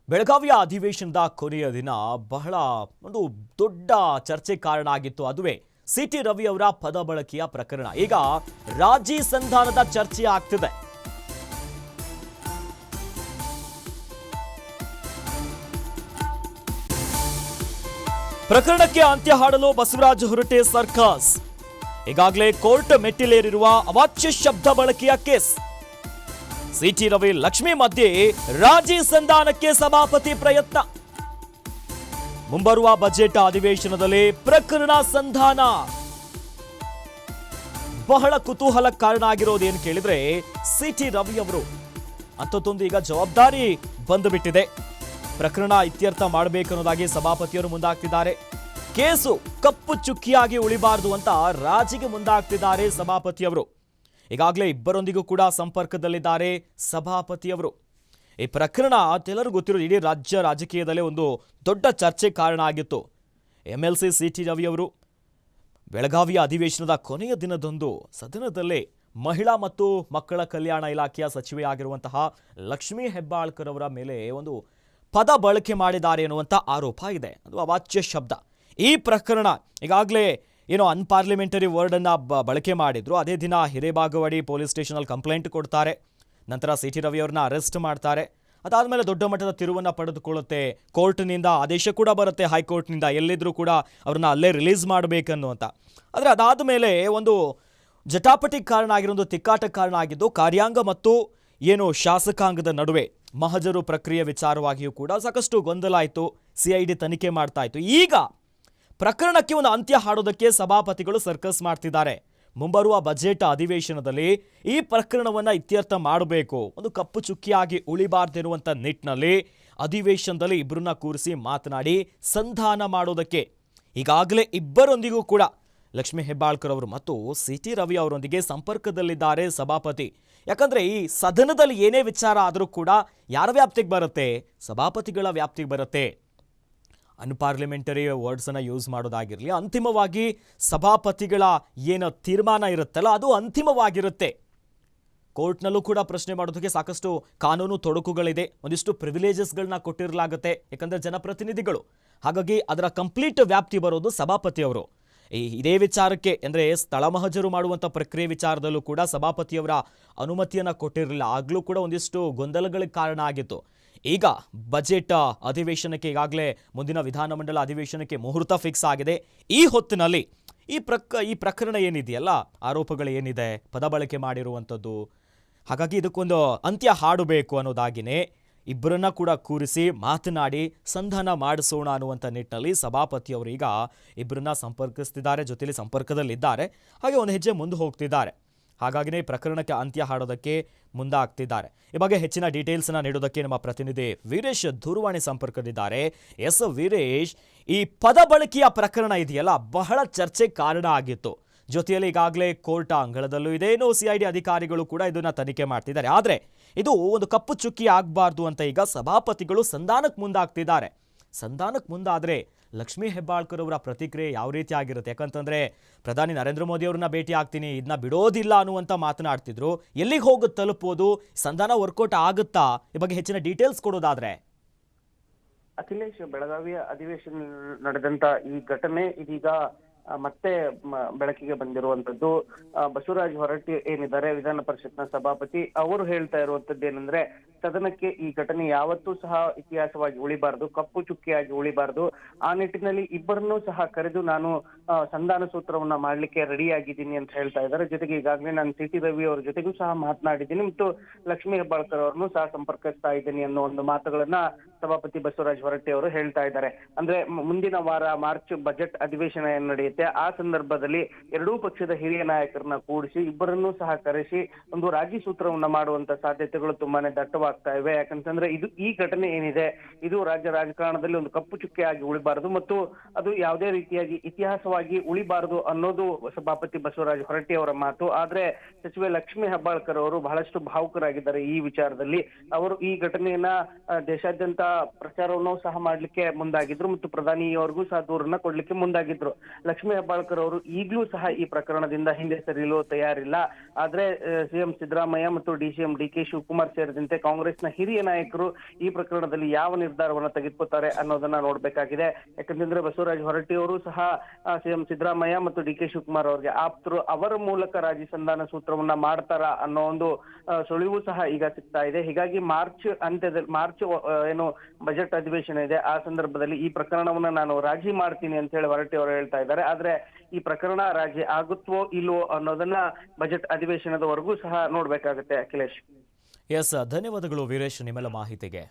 ಬೆಳಗಾವಿಯ ಅಧಿವೇಶನದ ಕೊನೆಯ ದಿನ ಬಹಳ ಒಂದು ದೊಡ್ಡ ಚರ್ಚೆ ಕಾರಣ ಆಗಿತ್ತು. ಅದುವೇ ಸಿಟಿ ರವಿ ಅವರ ಪದ ಬಳಕೆಯ ಪ್ರಕರಣ. ಈಗ ರಾಜಿ ಸಂಧಾನದ ಚರ್ಚೆ ಆಗ್ತಿದೆ. ಪ್ರಕರಣಕ್ಕೆ ಅಂತ್ಯ ಹಾಡಲು ಬಸವರಾಜ ಹೊರಟೆ ಸರ್ಕಸ್. ಈಗಾಗಲೇ ಕೋರ್ಟ್ ಮೆಟ್ಟಿಲೇರಿರುವ ಅವಾಚ್ಯ ಶಬ್ದ ಬಳಕೆಯ ಕೇಸ್. ಸಿಟಿ ರವಿ ಲಕ್ಷ್ಮಿ ಮಧ್ಯೆ ರಾಜಿ ಸಂಧಾನಕ್ಕೆ ಸಭಾಪತಿ ಪ್ರಯತ್ನ. ಮುಂಬರುವ ಬಜೆಟ್ ಅಧಿವೇಶನದಲ್ಲಿ ಪ್ರಕರಣ ಸಂಧಾನ. ಬಹಳ ಕುತೂಹಲ ಕಾರಣ ಆಗಿರೋದೇನು ಕೇಳಿದ್ರೆ ಸಿಟಿ ರವಿ ಅವರು ಅಂತೊಂದು ಈಗ ಜವಾಬ್ದಾರಿ ಬಂದುಬಿಟ್ಟಿದೆ. ಪ್ರಕರಣ ಇತ್ಯರ್ಥ ಮಾಡಬೇಕನ್ನೋದಾಗಿ ಸಭಾಪತಿಯವರು ಮುಂದಾಗ್ತಿದ್ದಾರೆ. ಕೇಸು ಕಪ್ಪು ಚುಕ್ಕಿಯಾಗಿ ಉಳಿಬಾರದು ಅಂತ ರಾಜಿಗೆ ಮುಂದಾಗ್ತಿದ್ದಾರೆ ಸಭಾಪತಿಯವರು. ಈಗಾಗಲೇ ಇಬ್ಬರೊಂದಿಗೂ ಕೂಡ ಸಂಪರ್ಕದಲ್ಲಿದ್ದಾರೆ ಸಭಾಪತಿಯವರು. ಈ ಪ್ರಕರಣ ಎಲ್ಲರೂ ಗೊತ್ತಿರೋದು, ಇಡೀ ರಾಜ್ಯ ರಾಜಕೀಯದಲ್ಲೇ ಒಂದು ದೊಡ್ಡ ಚರ್ಚೆ ಕಾರಣ ಆಗಿತ್ತು. MLC ಸಿಟಿ ರವಿ ಅವರು ಬೆಳಗಾವಿಯ ಅಧಿವೇಶನದ ಕೊನೆಯ ದಿನದಂದು ಸದನದಲ್ಲೇ ಮಹಿಳಾ ಮತ್ತು ಮಕ್ಕಳ ಕಲ್ಯಾಣ ಇಲಾಖೆಯ ಸಚಿವೆಯಾಗಿರುವಂತಹ ಲಕ್ಷ್ಮೀ ಹೆಬ್ಬಾಳ್ಕರ್ ಅವರ ಮೇಲೆ ಒಂದು ಪದ ಬಳಕೆ ಮಾಡಿದ್ದಾರೆ ಎನ್ನುವಂಥ ಆರೋಪ ಇದೆ. ಅದು ಅವಾಚ್ಯ ಶಬ್ದ. ಈ ಪ್ರಕರಣ ಈಗಾಗಲೇ ಏನೋ ಅನ್ಪಾರ್ಲಿಮೆಂಟರಿ ವರ್ಡನ್ನು ಬಳಕೆ ಮಾಡಿದ್ರು. ಅದೇ ದಿನ ಹಿರೇಬಾಗವಾಡಿ ಪೊಲೀಸ್ ಸ್ಟೇಷನಲ್ಲಿ ಕಂಪ್ಲೇಂಟ್ ಕೊಡ್ತಾರೆ. ನಂತರ ಸಿಟಿ ರವಿ ಅವ್ರನ್ನ ಅರೆಸ್ಟ್ ಮಾಡ್ತಾರೆ. ಅದಾದಮೇಲೆ ದೊಡ್ಡ ಮಟ್ಟದ ತಿರುವನ್ನು ಪಡೆದುಕೊಳ್ಳುತ್ತೆ. ಕೋರ್ಟ್ನಿಂದ ಆದೇಶ ಕೂಡ ಬರುತ್ತೆ, ಹೈಕೋರ್ಟ್ನಿಂದ, ಎಲ್ಲಿದ್ದರೂ ಕೂಡ ಅವ್ರನ್ನ ಅಲ್ಲೇ ರಿಲೀಸ್ ಮಾಡಬೇಕನ್ನುವಂತ. ಆದರೆ ಅದಾದ ಮೇಲೆ ಒಂದು ಜಟಾಪಟಿ ಕಾರಣ ಆಗಿರೋ, ಒಂದು ತಿಕ್ಕಾಟ ಕಾರಣ ಆಗಿದ್ದು ಕಾರ್ಯಾಂಗ ಮತ್ತು ಏನು ಶಾಸಕಾಂಗದ ನಡುವೆ ಮಹಜರು ಪ್ರಕ್ರಿಯೆ ವಿಚಾರವಾಗಿಯೂ ಕೂಡ ಸಾಕಷ್ಟು ಗೊಂದಲ ಆಯಿತು. CID ತನಿಖೆ ಮಾಡ್ತಾ ಇತ್ತು. ಈಗ ಪ್ರಕರಣಕ್ಕೆ ಒಂದು ಅಂತ್ಯ ಹಾಡೋದಕ್ಕೆ ಸಭಾಪತಿಗಳು ಸರ್ಕಸ್ ಮಾಡ್ತಿದ್ದಾರೆ. ಮುಂಬರುವ ಬಜೆಟ್ ಅಧಿವೇಶನದಲ್ಲಿ ಈ ಪ್ರಕರಣವನ್ನು ಇತ್ಯರ್ಥ ಮಾಡಬೇಕು, ಒಂದು ಕಪ್ಪು ಚುಕ್ಕಿಯಾಗಿ ಉಳಿಬಾರ್ದಿರುವಂಥ ನಿಟ್ಟಿನಲ್ಲಿ ಅಧಿವೇಶನದಲ್ಲಿ ಇಬ್ಬರನ್ನ ಕೂರಿಸಿ ಮಾತನಾಡಿ ಸಂಧಾನ ಮಾಡೋದಕ್ಕೆ ಈಗಾಗಲೇ ಇಬ್ಬರೊಂದಿಗೂ ಕೂಡ ಲಕ್ಷ್ಮೀ ಹೆಬ್ಬಾಳ್ಕರ್ ಅವರು ಮತ್ತು ಸಿಟಿ ರವಿ ಅವರೊಂದಿಗೆ ಸಂಪರ್ಕದಲ್ಲಿದ್ದಾರೆ ಸಭಾಪತಿ. ಯಾಕಂದರೆ ಈ ಸದನದಲ್ಲಿ ಏನೇ ವಿಚಾರ ಆದರೂ ಕೂಡ ಯಾರ ವ್ಯಾಪ್ತಿಗೆ ಬರುತ್ತೆ? ಸಭಾಪತಿಗಳ ವ್ಯಾಪ್ತಿಗೆ ಬರುತ್ತೆ. ಅನ್ಪಾರ್ಲಿಮೆಂಟರಿ ವರ್ಡ್ಸನ್ನು ಯೂಸ್ ಮಾಡೋದಾಗಿರಲಿ, ಅಂತಿಮವಾಗಿ ಸಭಾಪತಿಗಳ ಏನು ತೀರ್ಮಾನ ಇರುತ್ತಲ್ಲ ಅದು ಅಂತಿಮವಾಗಿರುತ್ತೆ. ಕೋರ್ಟ್ನಲ್ಲೂ ಕೂಡ ಪ್ರಶ್ನೆ ಮಾಡೋದಕ್ಕೆ ಸಾಕಷ್ಟು ಕಾನೂನು ತೊಡಕುಗಳಿದೆ. ಒಂದಿಷ್ಟು ಪ್ರಿವಿಲೇಜಸ್ಗಳನ್ನ ಕೊಟ್ಟಿರಲಾಗುತ್ತೆ, ಯಾಕಂದರೆ ಜನಪ್ರತಿನಿಧಿಗಳು. ಹಾಗಾಗಿ ಅದರ ಕಂಪ್ಲೀಟ್ ವ್ಯಾಪ್ತಿ ಬರೋದು ಸಭಾಪತಿಯವರು. ಇದೇ ವಿಚಾರಕ್ಕೆ ಅಂದರೆ ಸ್ಥಳ ಮಹಜರು ಮಾಡುವಂಥ ಪ್ರಕ್ರಿಯೆ ವಿಚಾರದಲ್ಲೂ ಕೂಡ ಸಭಾಪತಿಯವರ ಅನುಮತಿಯನ್ನು ಕೊಟ್ಟಿರಲಿಲ್ಲ. ಆಗಲೂ ಕೂಡ ಒಂದಿಷ್ಟು ಗೊಂದಲಗಳಿಗೆ ಕಾರಣ ಆಗಿತ್ತು. ಈಗ ಬಜೆಟ್ ಅಧಿವೇಶನಕ್ಕೆ ಈಗಾಗಲೇ ಮುಂದಿನ ವಿಧಾನಮಂಡಲ ಅಧಿವೇಶನಕ್ಕೆ ಮುಹೂರ್ತ ಫಿಕ್ಸ್ ಆಗಿದೆ. ಈ ಹೊತ್ತಿನಲ್ಲಿ ಈ ಪ್ರಕರಣ ಏನಿದೆಯಲ್ಲ, ಆರೋಪಗಳು ಏನಿದೆ, ಪದ ಬಳಕೆ ಮಾಡಿರುವಂಥದ್ದು, ಹಾಗಾಗಿ ಇದಕ್ಕೊಂದು ಅಂತ್ಯ ಹಾಡಬೇಕು ಅನ್ನೋದಾಗಿನೇ ಇಬ್ಬರನ್ನ ಕೂಡ ಕೂರಿಸಿ ಮಾತನಾಡಿ ಸಂಧಾನ ಮಾಡಿಸೋಣ ಅನ್ನುವಂಥ ನಿಟ್ಟಿನಲ್ಲಿ ಸಭಾಪತಿಯವರು ಈಗ ಇಬ್ಬರನ್ನ ಸಂಪರ್ಕಿಸ್ತಿದ್ದಾರೆ, ಜೊತೆಲಿ ಸಂಪರ್ಕದಲ್ಲಿದ್ದಾರೆ. ಹಾಗೆ ಒಂದು ಹೆಜ್ಜೆ ಮುಂದೆ ಹೋಗ್ತಿದ್ದಾರೆ. ಹಾಗಾಗಿನೇ ಪ್ರಕರಣಕ್ಕೆ ಅಂತ್ಯ ಹಾಡೋದಕ್ಕೆ ಮುಂದಾಗ್ತಿದ್ದಾರೆ. ಈ ಬಗ್ಗೆ ಹೆಚ್ಚಿನ ಡೀಟೇಲ್ಸ್ನ ನೀಡೋದಕ್ಕೆ ನಮ್ಮ ಪ್ರತಿನಿಧಿ ವೀರೇಶ್ ದೂರವಾಣಿ ಸಂಪರ್ಕದಿದ್ದಾರೆ. ಎಸ್ ವೀರೇಶ್, ಈ ಪದ ಬಳಕೆಯ ಪ್ರಕರಣ ಇದೆಯಲ್ಲ ಬಹಳ ಚರ್ಚೆ ಕಾರಣ ಆಗಿತ್ತು. ಜೊತೆಯಲ್ಲಿ ಈಗಾಗಲೇ ಕೋರ್ಟ್ ಅಂಗಳದಲ್ಲೂ ಇದೆ, ಇನ್ನು CID ಅಧಿಕಾರಿಗಳು ಕೂಡ ಇದನ್ನ ತನಿಖೆ ಮಾಡ್ತಿದ್ದಾರೆ. ಆದರೆ ಇದು ಒಂದು ಕಪ್ಪು ಚುಕ್ಕಿ ಆಗಬಾರ್ದು ಅಂತ ಈಗ ಸಭಾಪತಿಗಳು ಸಂಧಾನಕ್ಕೆ ಮುಂದಾಗ್ತಿದ್ದಾರೆ. ಸಂಧಾನಕ್ಕೆ ಮುಂದಾದರೆ ಲಕ್ಷ್ಮೀ ಹೆಬ್ಬಾಳ್ಕರ್ ಅವರ ಪ್ರತಿಕ್ರಿಯೆ ಯಾವ ರೀತಿ ಆಗಿರುತ್ತೆ? ಯಾಕಂತಂದರೆ ಪ್ರಧಾನಿ ನರೇಂದ್ರ ಮೋದಿ ಅವ್ರನ್ನ ಭೇಟಿ ಆಗ್ತೀನಿ, ಇದನ್ನ ಬಿಡೋದಿಲ್ಲ ಅನ್ನುವಂಥ ಮಾತನಾಡ್ತಿದ್ರು. ಎಲ್ಲಿಗೆ ಹೋಗಿ ತಲುಪೋದು? ಸಂಧಾನ ವರ್ಕೌಟ್ ಆಗುತ್ತಾ? ಈ ಬಗ್ಗೆ ಹೆಚ್ಚಿನ ಡೀಟೇಲ್ಸ್ ಕೊಡೋದಾದ್ರೆ. ಅಖಿಲೇಶ್, ಬೆಳಗಾವಿಯ ಅಧಿವೇಶನ ನಡೆದಂತ ಈ ಘಟನೆ ಇದೀಗ ಮತ್ತೆ ಬೆಳಕಿಗೆ ಬಂದಿರುವಂತದ್ದು. ಬಸವರಾಜ ಹೊರಟ್ಟಿ ಏನಿದ್ದಾರೆ ವಿಧಾನ ಪರಿಷತ್ನ ಸಭಾಪತಿ, ಅವರು ಹೇಳ್ತಾ ಇರುವಂತದ್ದು ಏನಂದ್ರೆ, ಸದನಕ್ಕೆ ಈ ಘಟನೆ ಯಾವತ್ತೂ ಸಹ ಇತಿಹಾಸವಾಗಿ ಉಳಿಬಾರ್ದು, ಕಪ್ಪು ಚುಕ್ಕಿಯಾಗಿ ಉಳಿಬಾರ್ದು. ಆ ನಿಟ್ಟಿನಲ್ಲಿ ಇಬ್ಬರನ್ನೂ ಸಹ ಕರೆದು ನಾನು ಸಂಧಾನ ಸೂತ್ರವನ್ನ ಮಾಡ್ಲಿಕ್ಕೆ ರೆಡಿ ಆಗಿದ್ದೀನಿ ಅಂತ ಹೇಳ್ತಾ ಇದ್ದಾರೆ. ಜೊತೆಗೆ ಈಗಾಗಲೇ ನಾನು ಸಿಟಿ ರವಿ ಅವ್ರ ಜೊತೆಗೂ ಸಹ ಮಾತನಾಡಿದ್ದೀನಿ ಮತ್ತು ಲಕ್ಷ್ಮೀ ಹೆಬ್ಬಾಳ್ಕರ್ ಅವ್ರನ್ನೂ ಸಹ ಸಂಪರ್ಕಿಸ್ತಾ ಇದ್ದೀನಿ ಅನ್ನೋ ಒಂದು ಮಾತುಗಳನ್ನ ಸಭಾಪತಿ ಬಸವರಾಜ ಹೊರಟ್ಟಿ ಅವರು ಹೇಳ್ತಾ ಇದ್ದಾರೆ. ಅಂದ್ರೆ ಮುಂದಿನ ವಾರ ಮಾರ್ಚ್ ಬಜೆಟ್ ಅಧಿವೇಶನ ಏನ್ ನಡೆಯುತ್ತೆ, ಆ ಸಂದರ್ಭದಲ್ಲಿ ಎರಡೂ ಪಕ್ಷದ ಹಿರಿಯ ನಾಯಕರನ್ನ ಕೂಡಿಸಿ ಇಬ್ಬರನ್ನೂ ಸಹ ಕರೆಸಿ ಒಂದು ರಾಜಿ ಸೂತ್ರವನ್ನ ಮಾಡುವಂತ ಸಾಧ್ಯತೆಗಳು ತುಂಬಾನೇ ದಟ್ಟವಾಗ್ತಾ ಇವೆ. ಯಾಕಂತಂದ್ರೆ ಈ ಘಟನೆ ಏನಿದೆ ಇದು ರಾಜ್ಯ ರಾಜಕಾರಣದಲ್ಲಿ ಒಂದು ಕಪ್ಪು ಚುಕ್ಕಿಯಾಗಿ ಉಳಿಬಾರದು ಮತ್ತು ಅದು ಯಾವುದೇ ರೀತಿಯಾಗಿ ಇತಿಹಾಸವಾಗಿ ಉಳಿಬಾರದು ಅನ್ನೋದು ಸಭಾಪತಿ ಬಸವರಾಜ ಹೊರಟ್ಟಿ ಅವರ ಮಾತು. ಆದ್ರೆ ಸಚಿವೆ ಲಕ್ಷ್ಮೀ ಹೆಬ್ಬಾಳ್ಕರ್ ಅವರು ಬಹಳಷ್ಟು ಭಾವುಕರಾಗಿದ್ದಾರೆ ಈ ವಿಚಾರದಲ್ಲಿ. ಅವರು ಈ ಘಟನೆಯನ್ನ ದೇಶಾದ್ಯಂತ ಪ್ರಚಾರವನ್ನು ಸಹ ಮಾಡ್ಲಿಕ್ಕೆ ಮುಂದಾಗಿದ್ರು ಮತ್ತು ಪ್ರಧಾನಿಯವರಿಗೂ ಸಹ ದೂರನ್ನ ಕೊಡ್ಲಿಕ್ಕೆ ಮುಂದಾಗಿದ್ರು. ಲಕ್ಷ್ಮೀ ಹೆಬ್ಬಾಳ್ಕರ್ ಅವರು ಈಗಲೂ ಸಹ ಈ ಪ್ರಕರಣದಿಂದ ಹಿಂದೆ ಸರಿಯಲು ತಯಾರಿಲ್ಲ. ಆದ್ರೆ ಸಿಎಂ ಸಿದ್ದರಾಮಯ್ಯ ಮತ್ತು ಡಿಸಿಎಂ ಡಿಕೆ ಶಿವಕುಮಾರ್ ಸೇರಿದಂತೆ ಕಾಂಗ್ರೆಸ್ನ ಹಿರಿಯ ನಾಯಕರು ಈ ಪ್ರಕರಣದಲ್ಲಿ ಯಾವ ನಿರ್ಧಾರವನ್ನ ತೆಗೆದುಕೊತಾರೆ ಅನ್ನೋದನ್ನ ನೋಡ್ಬೇಕಾಗಿದೆ. ಯಾಕಂತಂದ್ರೆ ಬಸವರಾಜ ಹೊರಟ್ಟಿ ಅವರು ಸಹ ಸಿಎಂ ಸಿದ್ದರಾಮಯ್ಯ ಮತ್ತು ಡಿಕೆ ಶಿವಕುಮಾರ್ ಅವರಿಗೆ ಆಪ್ತರು. ಅವರ ಮೂಲಕ ರಾಜಿ ಸಂಧಾನ ಸೂತ್ರವನ್ನ ಮಾಡ್ತಾರ ಅನ್ನೋ ಒಂದು ಸುಳಿವು ಸಹ ಈಗ ಸಿಗ್ತಾ ಇದೆ. ಹೀಗಾಗಿ ಮಾರ್ಚ್ ಅಂತ್ಯದಲ್ಲಿ ಏನು ಬಜೆಟ್ ಅಧಿವೇಶನ ಇದೆ ಆ ಸಂದರ್ಭದಲ್ಲಿ ಈ ಪ್ರಕರಣವನ್ನ ನಾನು ರಾಜಿ ಮಾಡ್ತೀನಿ ಅಂತ ಹೇಳಿ ಹೊರಟ್ಟಿ ಅವರು ಹೇಳ್ತಾ ಇದ್ದಾರೆ. ಆದ್ರೆ ಈ ಪ್ರಕರಣ ರಾಜಿ ಆಗುತ್ತವೋ ಇಲ್ವೋ ಅನ್ನೋದನ್ನ ಬಜೆಟ್ ಅಧಿವೇಶನದವರೆಗೂ ಸಹ ನೋಡ್ಬೇಕಾಗುತ್ತೆ ಅಖಿಲೇಶ್. ಎಸ್, ಧನ್ಯವಾದಗಳು ವೀರೇಶ್ ನಿಮ್ಮೆಲ್ಲ ಮಾಹಿತಿಗೆ.